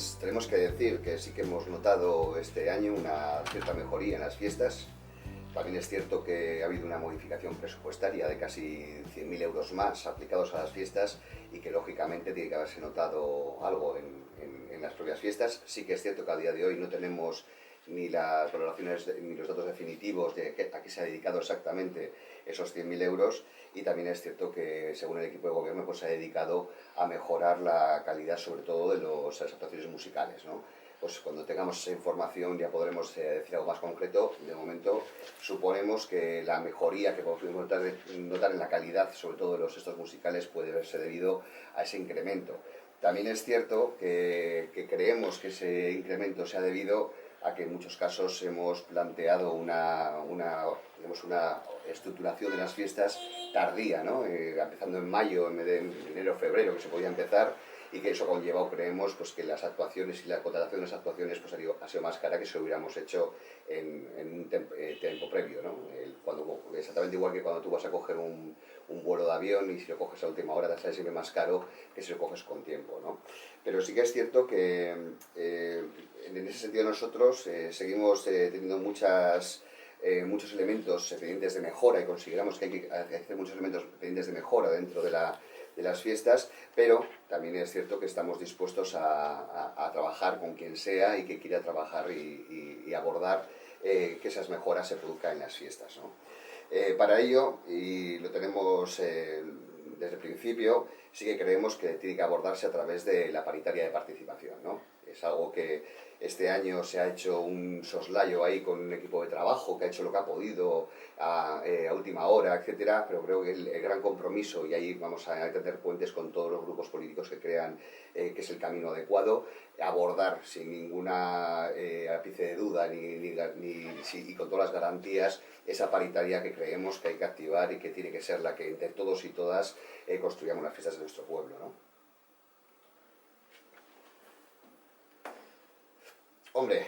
Pues tenemos que decir que sí que hemos notado este año una cierta mejoría en las fiestas. También es cierto que ha habido una modificación presupuestaria de casi 100.000 euros más aplicados a las fiestas y que lógicamente tiene que haberse notado algo en las propias fiestas. Sí que es cierto que a día de hoy no tenemos ni las valoraciones ni los datos definitivos de a qué se ha dedicado exactamente esos 100.000 euros, y también es cierto que según el equipo de gobierno pues se ha dedicado a mejorar la calidad sobre todo de las actuaciones musicales, ¿no? Pues cuando tengamos esa información ya podremos decir algo más concreto. De momento suponemos que la mejoría que podemos notar en la calidad sobre todo de los textos musicales puede verse debido a ese incremento. También es cierto que creemos que ese incremento se ha debido a que en muchos casos hemos planteado una estructuración de las fiestas tardía, ¿no? Empezando en mayo, en vez de enero, febrero, que se podía empezar, y que eso ha conllevado, creemos, pues, que las actuaciones y la contratación de las actuaciones pues, ha sido más cara que si lo hubiéramos hecho en un tiempo previo, ¿no? Exactamente igual que cuando tú vas a coger un vuelo de avión y si lo coges a última hora te sale siempre más caro que si lo coges con tiempo, ¿no? Pero sí que es cierto que en ese sentido nosotros seguimos teniendo muchos elementos pendientes de mejora y consideramos que hay que hacer muchos elementos pendientes de mejora dentro de las fiestas, pero también es cierto que estamos dispuestos a trabajar con quien sea y que quiera trabajar y abordar que esas mejoras se produzcan en las fiestas, ¿no? Para ello, y lo tenemos desde el principio, sí que creemos que tiene que abordarse a través de la paritaria de participación, ¿no? Es algo que este año se ha hecho un soslayo ahí con un equipo de trabajo que ha hecho lo que ha podido a última hora, etcétera, pero creo que el gran compromiso, y ahí vamos a tender puentes con todos los grupos políticos que crean que es el camino adecuado, abordar sin ninguna ápice de duda y con todas las garantías esa paritaria que creemos que hay que activar y que tiene que ser la que entre todos y todas construyamos las fiestas de nuestro pueblo, ¿no? Hombre,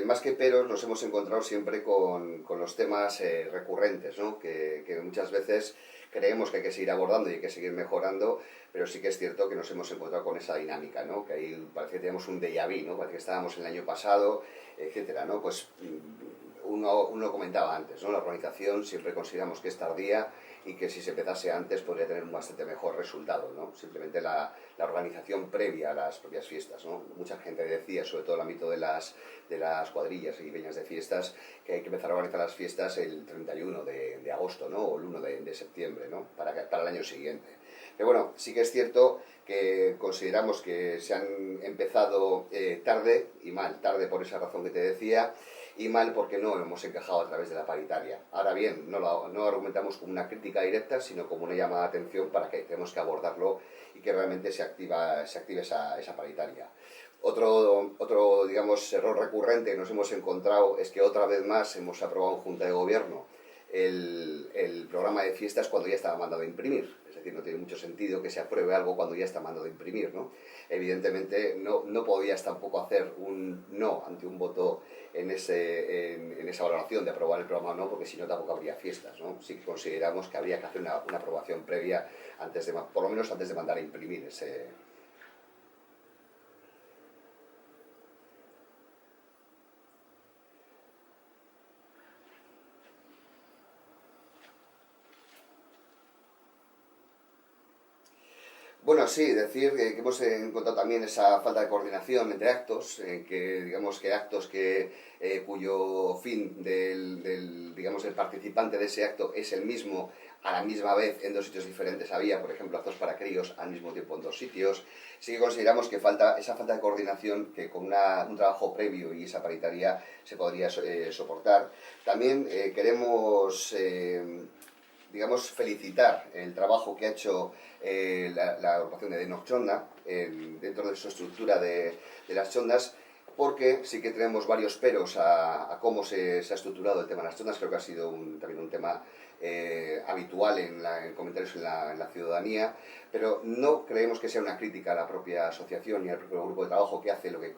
más que peros nos hemos encontrado siempre con los temas recurrentes, ¿no? Que muchas veces creemos que hay que seguir abordando y hay que seguir mejorando, pero sí que es cierto que nos hemos encontrado con esa dinámica, ¿no? Que ahí parece que tenemos un déjà vu, ¿no? Parece que estábamos en el año pasado, etcétera, ¿no? Pues uno comentaba antes, ¿no? La organización siempre consideramos que es tardía y que si se empezase antes podría tener un bastante mejor resultado, ¿no? Simplemente la organización previa a las propias fiestas, ¿no? Mucha gente decía, sobre todo en el ámbito de las cuadrillas y peñas de fiestas, que hay que empezar a organizar las fiestas el 31 de agosto, ¿no? O el 1 de septiembre, ¿no? Para el año siguiente. Pero bueno, sí que es cierto que consideramos que se han empezado tarde y mal, tarde por esa razón que te decía, y mal porque no hemos encajado a través de la paritaria. Ahora bien, no lo argumentamos como una crítica directa, sino como una llamada de atención para que tenemos que abordarlo y que realmente se active esa paritaria. Otro, digamos, error recurrente que nos hemos encontrado es que otra vez más hemos aprobado en Junta de Gobierno el programa de fiestas cuando ya estaba mandado a imprimir. Es decir, no tiene mucho sentido que se apruebe algo cuando ya está mandado a imprimir, ¿no? Evidentemente no podías tampoco hacer un no ante un voto en esa valoración de aprobar el programa o no, porque si no tampoco habría fiestas, ¿no? Sí que consideramos que habría que hacer una aprobación previa, por lo menos antes de mandar a imprimir ese... Bueno, sí, decir que hemos encontrado también esa falta de coordinación entre actos, que digamos que actos cuyo fin digamos, el participante de ese acto es el mismo a la misma vez en dos sitios diferentes. Había, por ejemplo, actos para críos al mismo tiempo en dos sitios. Sí que consideramos que esa falta de coordinación que con un trabajo previo y esa paritaria se podría soportar. También queremos... digamos, felicitar el trabajo que ha hecho la agrupación de Denok Txonda dentro de su estructura de las txondas, porque sí que tenemos varios peros a cómo se ha estructurado el tema de las txondas. Creo que ha sido también un tema habitual en comentarios en la ciudadanía, pero no creemos que sea una crítica a la propia asociación ni al propio grupo de trabajo que hace lo que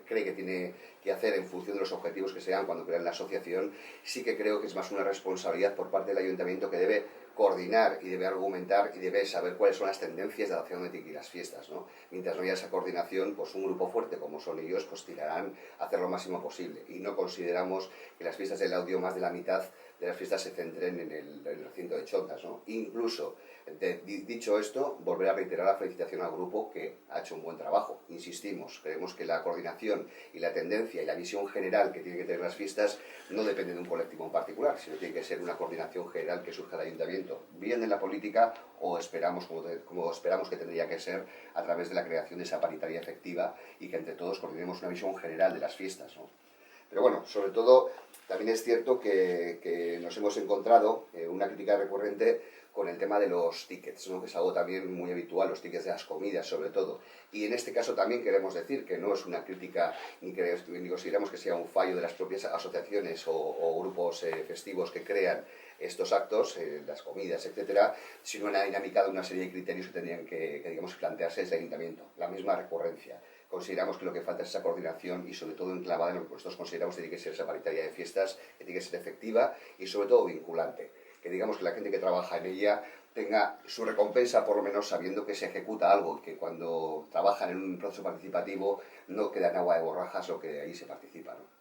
cree que tiene que hacer en función de los objetivos que se dan cuando crean la asociación. Sí que creo que es más una responsabilidad por parte del ayuntamiento que debe coordinar y debe argumentar y debe saber cuáles son las tendencias de hacia dónde tienen que ir las fiestas, ¿no? Mientras no haya esa coordinación, pues un grupo fuerte como son ellos, pues tirarán a hacer lo máximo posible. Y no consideramos que las fiestas del audio, más de la mitad de las fiestas se centren en el recinto de Chondas, ¿no? Incluso, dicho esto, volver a reiterar la felicitación al grupo que ha hecho un buen trabajo. Insistimos, creemos que la coordinación y la tendencia y la visión general que tienen que tener las fiestas no depende de un colectivo en particular, sino tiene que ser una coordinación general que surja del ayuntamiento, bien en la política o esperamos, como esperamos que tendría que ser, a través de la creación de esa paritaria efectiva y que entre todos coordinemos una visión general de las fiestas, ¿no? Pero bueno, sobre todo, también es cierto que nos hemos encontrado una crítica recurrente con el tema de los tickets, ¿no? Que es algo también muy habitual, los tickets de las comidas sobre todo. Y en este caso también queremos decir que no es una crítica ni consideramos que sea un fallo de las propias asociaciones o grupos festivos que crean estos actos, las comidas, etcétera, sino una dinámica de una serie de criterios que tendrían que digamos, plantearse desde el ayuntamiento. La misma recurrencia. Consideramos que lo que falta es esa coordinación y sobre todo enclavada en lo que nosotros consideramos que tiene que ser esa paritaria de fiestas, que tiene que ser efectiva y sobre todo vinculante. Que digamos que la gente que trabaja en ella tenga su recompensa por lo menos sabiendo que se ejecuta algo, que cuando trabajan en un proceso participativo no queda en agua de borrajas lo que ahí se participa, ¿no?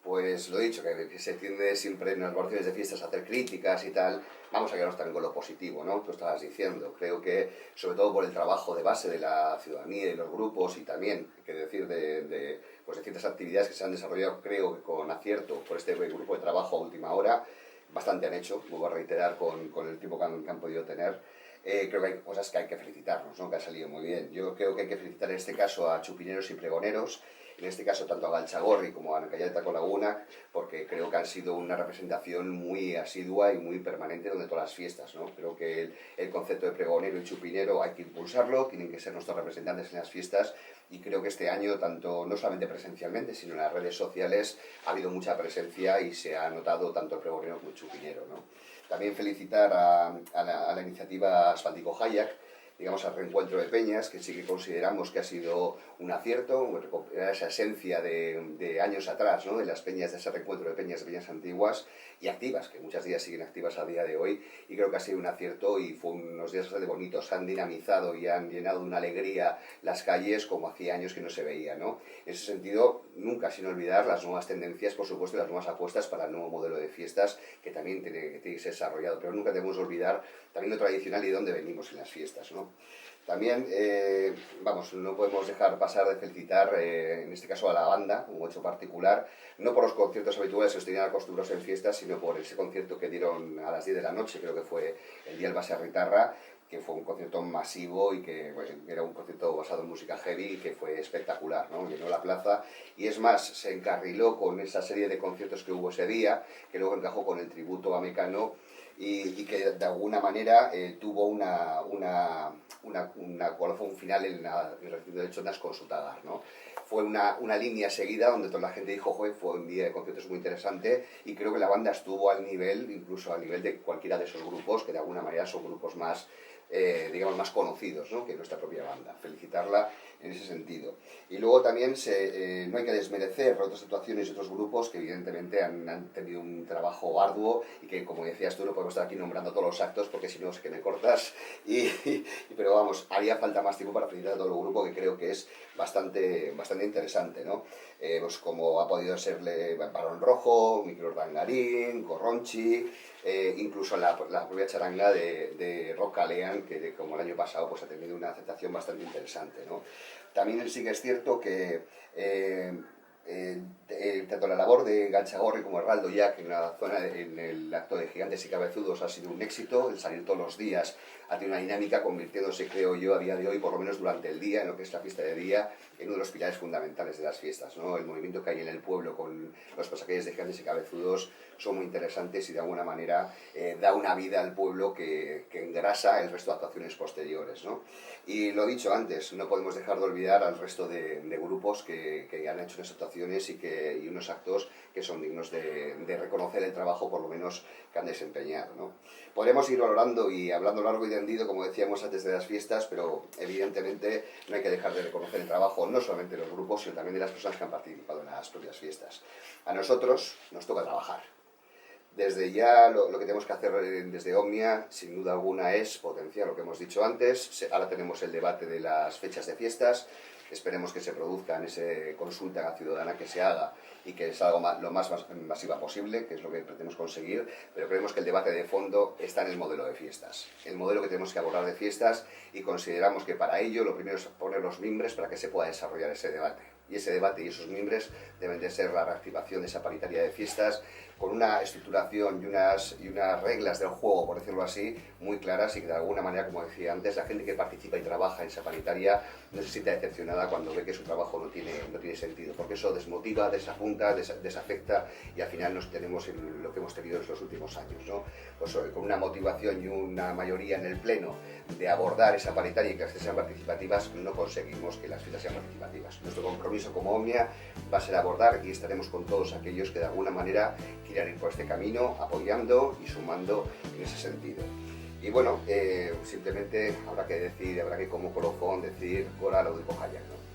Pues lo he dicho, que se tiende siempre en las valoraciones de fiestas a hacer críticas y tal. Vamos a quedarnos también con lo positivo, ¿no? Tú estabas diciendo. Creo que, sobre todo por el trabajo de base de la ciudadanía y los grupos y también, hay que decir, pues de ciertas actividades que se han desarrollado, creo que con acierto, por este grupo de trabajo a última hora, bastante han hecho, vuelvo a reiterar, con el tiempo que han podido tener. Creo que hay cosas que hay que felicitarnos, ¿no? Que ha salido muy bien. Yo creo que hay que felicitar en este caso a chupineros y pregoneros, en este caso tanto a Galchagorri como a Nancayeta con Laguna, porque creo que han sido una representación muy asidua y muy permanente de todas las fiestas, ¿no? Creo que el concepto de pregonero y chupinero hay que impulsarlo, tienen que ser nuestros representantes en las fiestas y creo que este año, tanto no solamente presencialmente, sino en las redes sociales, ha habido mucha presencia y se ha notado tanto el pregonero como el chupinero, ¿no? También felicitar a la iniciativa Asfaltico Hayak, digamos, al reencuentro de peñas, que sí que consideramos que ha sido un acierto, recuperar esa esencia de años atrás, ¿no? De las peñas, de ese reencuentro de peñas antiguas y activas, que muchas días siguen activas a día de hoy, y creo que ha sido un acierto y fue unos días bastante bonitos, han dinamizado y han llenado de una alegría las calles como hacía años que no se veía, ¿no? En ese sentido, nunca sin olvidar las nuevas tendencias, por supuesto, y las nuevas apuestas para el nuevo modelo de fiestas que también tiene que ser desarrollado, pero nunca debemos olvidar también lo tradicional y de dónde venimos en las fiestas, ¿no? También, vamos, no podemos dejar pasar de felicitar, en este caso a la banda, un hecho particular, no por los conciertos habituales que os tenían acostumbrados en fiestas, sino por ese concierto que dieron a las 10 de la noche, creo que fue el día del Base Ritarra, que fue un concierto masivo y que bueno, era un concierto basado en música heavy y que fue espectacular, ¿no? Llenó la plaza y es más, se encarriló con esa serie de conciertos que hubo ese día, que luego encajó con el tributo a Mecano y que de alguna manera tuvo un final en el recinto de Chondas con su tagar, ¿no? Fue una línea seguida donde toda la gente dijo, joder, fue un día de conciertos muy interesante y creo que la banda estuvo al nivel, incluso al nivel de cualquiera de esos grupos, que de alguna manera son grupos más, digamos, más conocidos, ¿no? Que nuestra propia banda. Felicitarla en ese sentido. Y luego también no hay que desmerecer otras actuaciones y otros grupos que evidentemente han tenido un trabajo arduo y que, como decías tú, no podemos estar aquí nombrando todos los actos porque si no es que me cortas. Pero vamos, haría falta más tiempo para felicitar a todo el grupo que creo que es bastante interesante, ¿no? Pues como ha podido serle Barón Rojo, Miquel Urdangarín, Corronchi, incluso la propia charanga de Rock Calean, que como el año pasado pues ha tenido una aceptación bastante interesante, ¿no? También sí que es cierto que tanto la labor de Galchagorri como Herraldo Jack en la zona, en el acto de Gigantes y Cabezudos ha sido un éxito, el salir todos los días ha tenido una dinámica convirtiéndose, creo yo, a día de hoy, por lo menos durante el día, en lo que es la fiesta de día, en uno de los pilares fundamentales de las fiestas, ¿no? El movimiento que hay en el pueblo con los pasacalle de Gigantes y Cabezudos son muy interesantes y de alguna manera da una vida al pueblo que engrasa el resto de actuaciones posteriores, ¿no? Y lo dicho antes, no podemos dejar de olvidar al resto de grupos que han hecho unas actuaciones actuaciones y unos actos que son dignos de reconocer el trabajo, por lo menos, que han desempeñado, ¿no? Podremos ir valorando y hablando largo y tendido, como decíamos antes de las fiestas, pero evidentemente no hay que dejar de reconocer el trabajo, no solamente de los grupos, sino también de las personas que han participado en las propias fiestas. A nosotros nos toca trabajar. Desde ya lo que tenemos que hacer desde Omnia, sin duda alguna, es potenciar lo que hemos dicho antes. Ahora tenemos el debate de las fechas de fiestas. Esperemos que se produzca en esa consulta ciudadana que se haga y que salga lo más masiva posible, que es lo que pretendemos conseguir, pero creemos que el debate de fondo está en el modelo de fiestas, el modelo que tenemos que abordar de fiestas, y consideramos que para ello lo primero es poner los mimbres para que se pueda desarrollar ese debate. Y ese debate y esos mimbres deben de ser la reactivación de esa paritaria de fiestas, con una estructuración y unas reglas del juego, por decirlo así, muy claras, y que de alguna manera, como decía antes, la gente que participa y trabaja en esa paritaria no se sienta decepcionada cuando ve que su trabajo no tiene sentido, porque eso desmotiva, desapunta, desafecta, y al final nos tenemos lo que hemos tenido en los últimos años, ¿no? Pues con una motivación y una mayoría en el Pleno de abordar esa paritaria y que las fiestas sean participativas, no conseguimos que las fiestas sean participativas. Nuestro compromiso como Omnia va a ser abordar, y estaremos con todos aquellos que de alguna manera quieran ir por este camino, apoyando y sumando en ese sentido. Y bueno, simplemente habrá que decir, habrá que como colofón decir, Cora lo de Cojayac, ¿no?